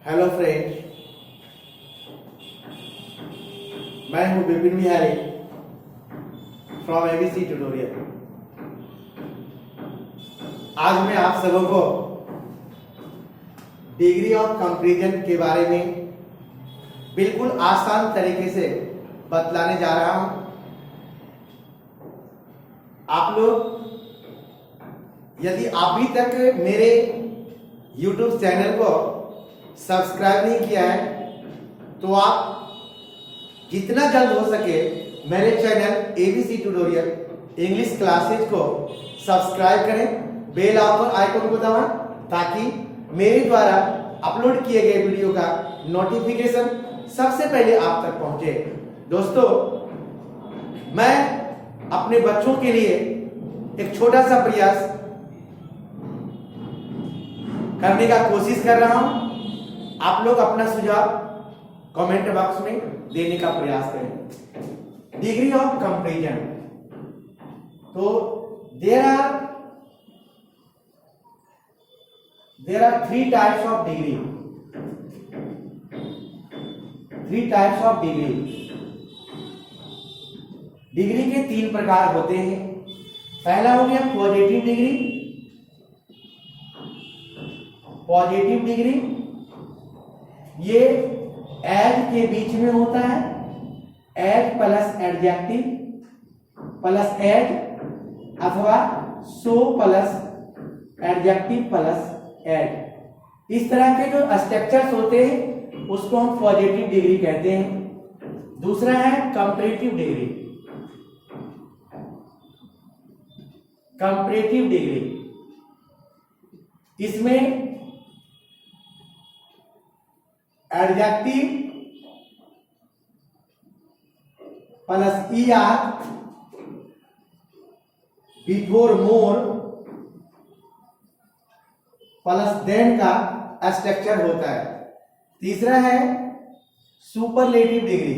Hello friends, मैं हूं Vipin Bihari from ABC tutorial. आज मैं आप सबों को डिग्री ऑफ कंपैरिजन के बारे में बिल्कुल आसान तरीके से बतलाने जा रहा हूं। आप लोग यदि अभी तक मेरे YouTube चैनल को सब्सक्राइब नहीं किया है तो आप जितना जल्द हो सके मेरे channel ABC tutorial English classes को सब्सक्राइब करें, बेल आइकन को दबाएं ताकि मेरे द्वारा अपलोड किए गए वीडियो का नोटिफिकेशन सबसे पहले आप तक पहुंचे। दोस्तों, मैं अपने बच्चों के लिए एक छोटा सा प्रयास करने का कोशिश कर रहा हूं। आप लोग अपना सुझाव कमेंट बॉक्स में देने का प्रयास करें। डिग्री ऑफ कंपैरिजन, तो there are three types of degree. Degree के तीन प्रकार होते हैं। पहला हो गया पॉजिटिव डिग्री। ये एज के बीच में होता है, as plus adjective plus as अथवा so plus adjective plus as. इस तरह के जो स्ट्रक्चर्स होते हैं उसको हम पॉजिटिव डिग्री कहते हैं। दूसरा है कंपैरेटिव डिग्री। इसमें adjective plus ER before more plus then का स्ट्रक्चर होता है। तीसरा है सुपरलेटिव डिग्री।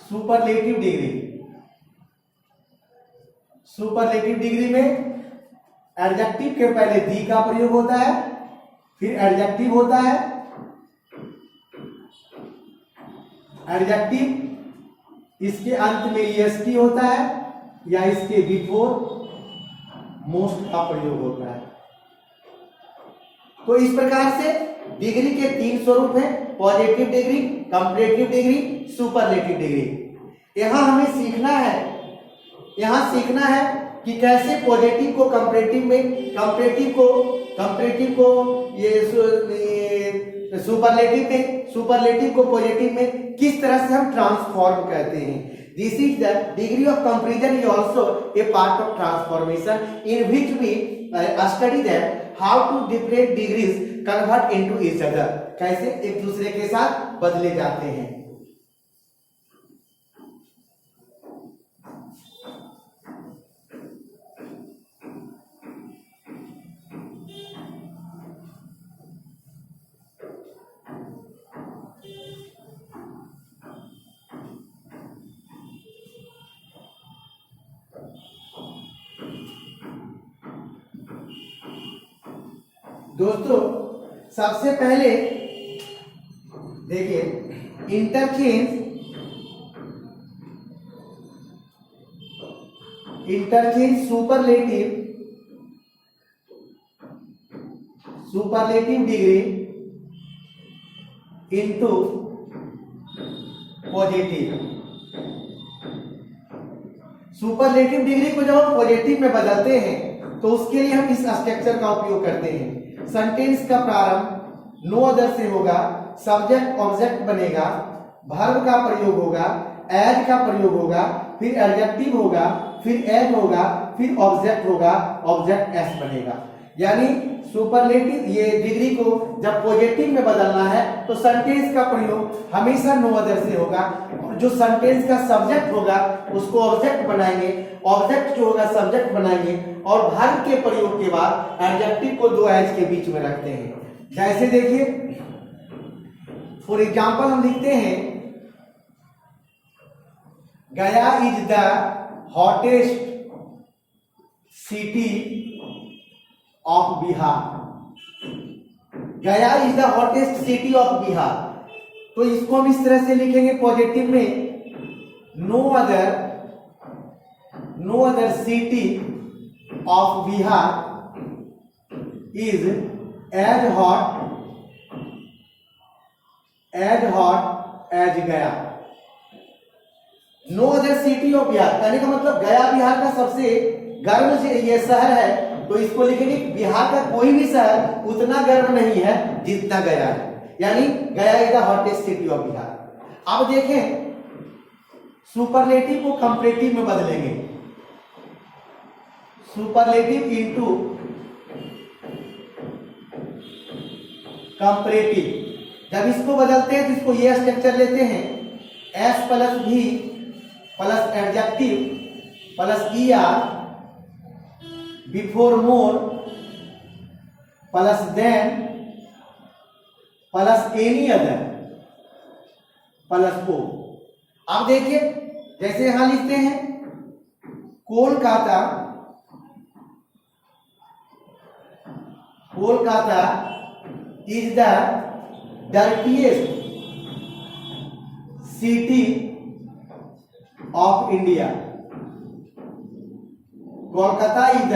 सुपरलेटिव डिग्री में एडजेक्टिव के पहले दी का प्रयोग होता है, फिर एडजेक्टिव होता है, एडजेक्टिव इसके अंत में ईएसटी होता है या इसके बिफोर मोस्ट का प्रयोग होता है। तो इस प्रकार से डिग्री के तीन स्वरूप हैं: positive degree, comparative degree, superlative degree. यहां हमें सीखना है कि कैसे पॉजिटिव को कंपैरेटिव में, कंपैरेटिव को ये सुपरलेटिव को पॉजिटिव में किस तरह से हम ट्रांसफॉर्म करते हैं। This is the degree of comparison is also a part of transformation in which we study that how two different degrees convert into each other, कैसे एक दूसरे के साथ बदले जाते हैं। दोस्तों, सबसे पहले देखिए interchange superlative degree into positive. Superlative degree को जब हम पॉजिटिव में बदलते हैं तो उसके लिए हम इस स्ट्रक्चर का उपयोग करते हैं। सेंटेंस का प्रारंभ नो अदर से होगा, सब्जेक्ट ऑब्जेक्ट बनेगा, वर्ब का प्रयोग होगा, एज का प्रयोग होगा, फिर एडजेक्टिव होगा, फिर एज होगा, फिर ऑब्जेक्ट होगा, ऑब्जेक्ट एस बनेगा। यानी सुपरलेटिव ये डिग्री को जब पॉजिटिव में बदलना है तो सेंटेंस का प्रयोग हमेशा नो अदर से होगा। जो सेंटेंस का सब्जेक्ट होगा उसको ऑब्जेक्ट बनाएंगे, ऑब्जेक्ट जो होगा सब्जेक्ट बनाएंगे और वर्ब के प्रयोग के बाद एडजेक्टिव को दो एज के बीच में रखते हैं। जैसे देखिए, फॉर एग्जांपल हम लिखते हैं Gaya is the hottest city of Bihar. Gaya is the hottest city of Bihar. तो इसको हम इस तरह से लिखेंगे पॉजिटिव में, no other city of Bihar is as hot as Gaya. No other city of Bihar कहने का मतलब गया बिहार का सबसे गर्म ये शहर है, तो इसको लिखेंगे बिहार का कोई भी शहर उतना गर्म नहीं है जितना गया है, यानी गया is the hottest city of Bihar. अब देखें सुपरलेटिव को कंपैरेटिव में बदलेंगे, सुपरलेटिव इनटू कंपैरेटिव। जब इसको बदलते हैं तो इसको ये स्ट्रक्चर लेते हैं, S plus be plus adjective plus ER before more plus than plus any other plus O. अब देखिए जैसे यहां लिखते हैं Kolkata is the dirtiest city of India. Kolkata is the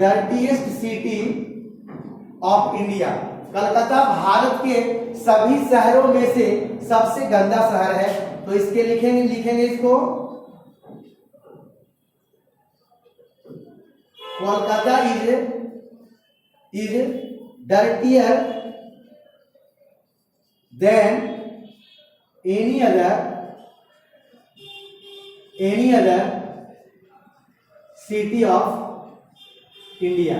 dirtiest city of India. Calcutta Bharat के सभी शहरों में से सबसे गंदा शहर है, तो इसके लिखेंगे इसको Kolkata is dirtier than any other city of India.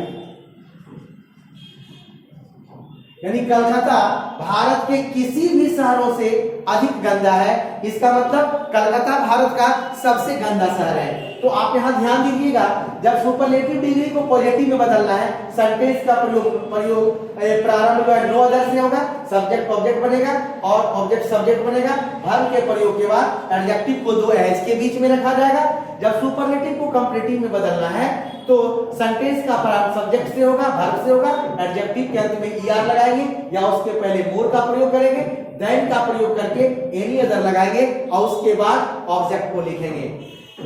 यानी कलकत्ता भारत के किसी भी शहरों से अधिक गंदा है, इसका मतलब कलकत्ता भारत का सबसे गंदा शहर है। तो आप यहां ध्यान दीजिएगा, जब सुपरलेटिव डिग्री को पॉजिटिव में बदलना है, सेंटेंस का प्रयोग प्रारंभ नो अदर से होगा, सब्जेक्ट ऑब्जेक्ट बनेगा और ऑब्जेक्ट सब्जेक्ट बनेगा। वर्ब के प्रयोग के बाद एडजेक्टिव को दो एस के बीच में रखा जाएगा। जब सुपरलेटिव को कंपैरेटिव में बदलना है तो सेंटेंस का प्रारंभ सब्जेक्ट से होगा, वर्ब से होगा, एडजेक्टिव के अंत में ER लगाएंगे या उसके पहले मोर का प्रयोग करेंगे, देन का प्रयोग करके एनी अदर लगाएंगे और उसके बाद ऑब्जेक्ट को लिखेंगे।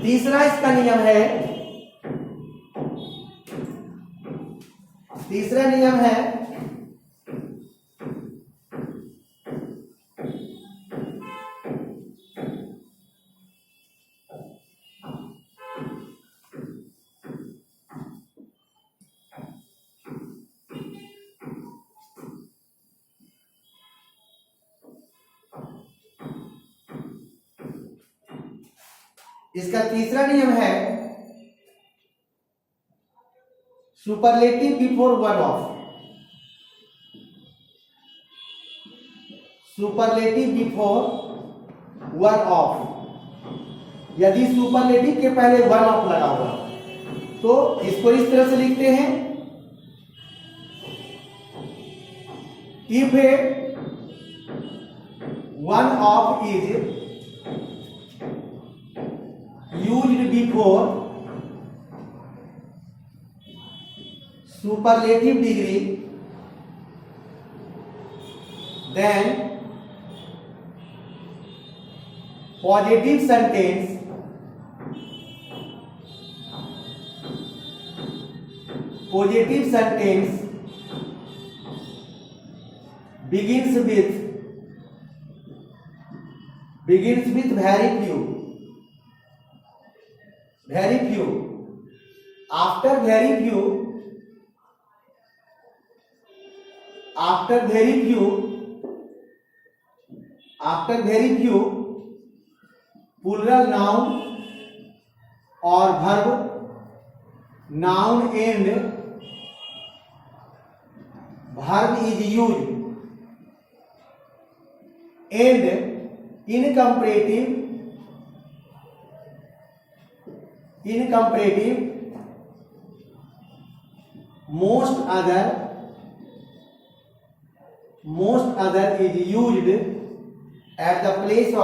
तीसरा इसका नियम है, तीसरा नियम है इसका तीसरा नियम है superlative before one of. Superlative before one of, यदि सुपरलेटिव के पहले वन ऑफ लगा हुआ तो इसको इस तरह से लिखते हैं, if one of is used before superlative degree, then positive sentence begins with very few, after very few plural noun or verb, noun and verb is used, and in comparative most other is used at the place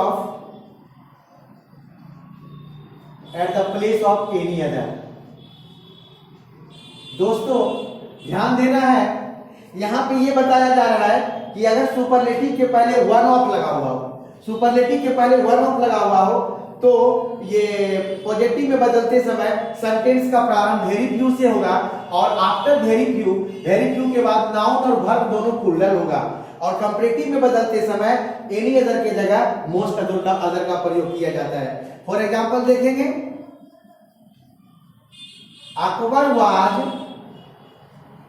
of any other। दोस्तों ध्यान देना है, यहाँ पे ये बताया जा रहा है कि अगर सुपरलेटिव के पहले वन ऑफ लगा हुआ हो, सुपरलेटिव के पहले वन ऑफ लगा हुआ हो, तो ये पॉजिटिव में बदलते समय सेंटेंस का प्रारंभ वेरी फ्यू से होगा और आफ्टर वेरी फ्यू के बाद नाउन और वर्ब दोनों प्लूरल होगा। और कंपैरेटिव में बदलते समय एनी अदर के जगह मोस्ट अदर का प्रयोग किया जाता है। फॉर एग्जांपल देखेंगे, Akbar was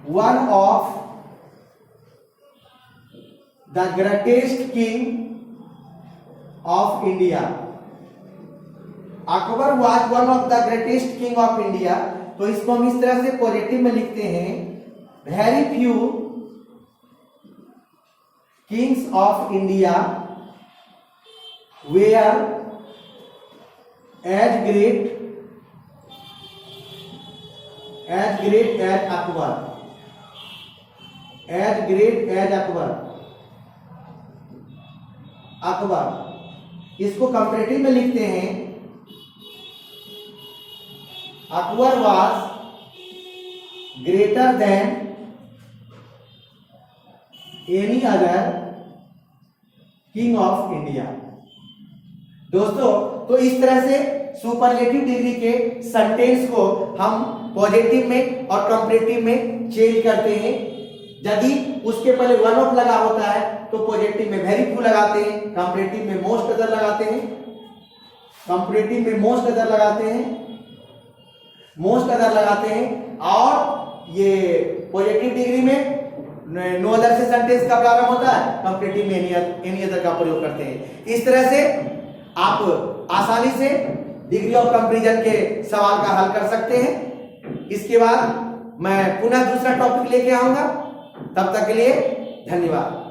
one of the greatest king of India. Akbar was one of the greatest king of India, तो इसको हम इस तरह से पॉजिटिव में लिखते हैं, very few kings of India were as great as Akbar, as great as Akbar. इसको कंपैरेटिव में लिखते हैं, Akbar was greater than any other king of India. दोस्तों, तो इस तरह से सुपरलेटिव डिग्री के सेंटेंस को हम पॉजिटिव में और कंपैरेटिव में चेंज करते हैं। यदि उसके पहले वन ऑफ लगा होता है तो पॉजिटिव में वेरी फ्यू लगाते हैं, कंपैरेटिव में मोस्ट अदर लगाते हैं, कंपैरेटिव में मोस्ट अदर लगाते हैं और ये पॉजिटिव डिग्री में नो अदर से सेंटेंस का प्रारंभ होता है, कंपैरेटिव में एनी अदर का प्रयोग करते हैं। इस तरह से आप आसानी से डिग्री ऑफ कंपैरिजन के सवाल का हल कर सकते हैं। इसके बाद मैं पुनः दूसरा टॉपिक लेके आऊंगा, तब तक के लिए धन्यवाद।